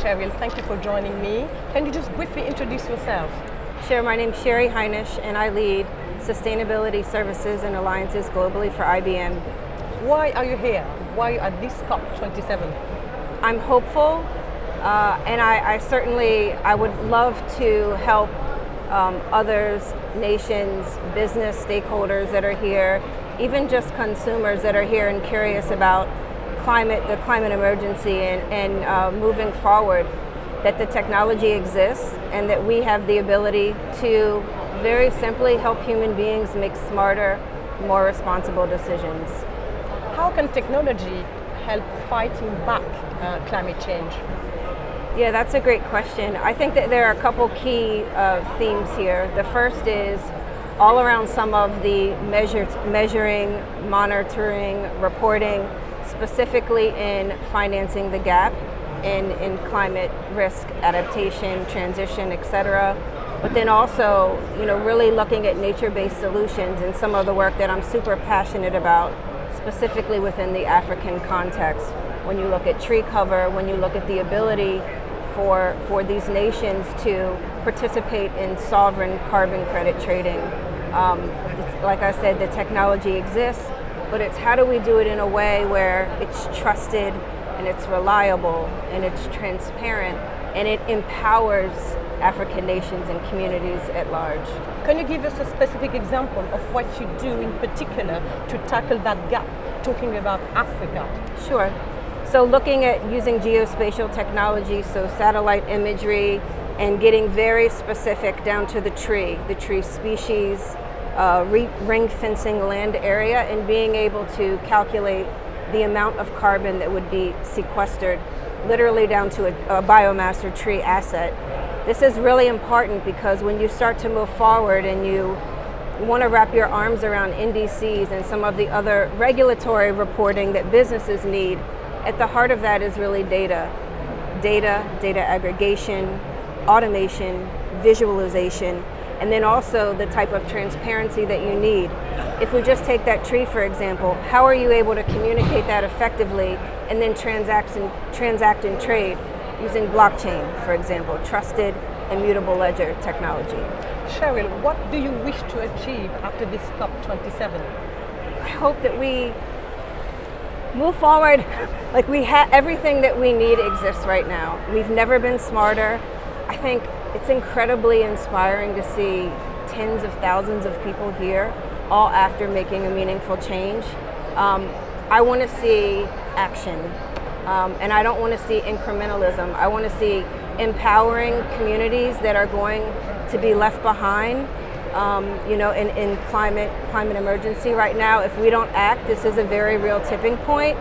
Sheri. Thank you for joining me. Can you just briefly introduce yourself? Sure, my name is Sheri Hinish and I lead Sustainability Services and Alliances globally for IBM. Why are you here? Why are you at this COP27? I'm hopeful and I would love to help others, nations, business stakeholders that are here, even just consumers that are here and curious about the climate emergency and moving forward, that the technology exists and that we have the ability to very simply help human beings make smarter, more responsible decisions. How can technology help fighting back climate change? Yeah, that's a great question. I think that there are a couple key themes here. The first is all around some of the measuring, monitoring, reporting, specifically in financing the gap in climate risk, adaptation, transition, etc. But then also, really looking at nature-based solutions and some of the work that I'm super passionate about, specifically within the African context. When you look at tree cover, when you look at the ability for these nations to participate in sovereign carbon credit trading. Like I said, the technology exists, but it's how do we do it in a way where it's trusted and it's reliable and it's transparent and it empowers African nations and communities at large. Can you give us a specific example of what you do in particular to tackle that gap, talking about Africa? Sure. So looking at using geospatial technology, so satellite imagery, and getting very specific down to the tree species, ring fencing land area, and being able to calculate the amount of carbon that would be sequestered, literally down to a biomass or tree asset. This is really important because when you start to move forward and you want to wrap your arms around NDCs and some of the other regulatory reporting that businesses need, at the heart of that is really data aggregation, automation, visualization, and then also the type of transparency that you need. If we just take that tree, for example, how are you able to communicate that effectively and then transact and trade using blockchain, for example, trusted immutable ledger technology? Sheri, what do you wish to achieve after this COP27? I hope that we move forward like we have everything that we need exists right now. We've never been smarter. I think it's incredibly inspiring to see tens of thousands of people here, all after making a meaningful change. I want to see action, and I don't want to see incrementalism. I want to see empowering communities that are going to be left behind. In climate emergency right now, if we don't act, this is a very real tipping point.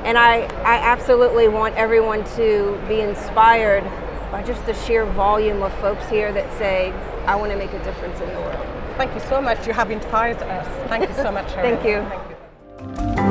And I absolutely want everyone to be inspired by just the sheer volume of folks here that say, I want to make a difference in the world. Thank you so much. You have inspired us. Thank you so much, Sheri. Thank you. Thank you.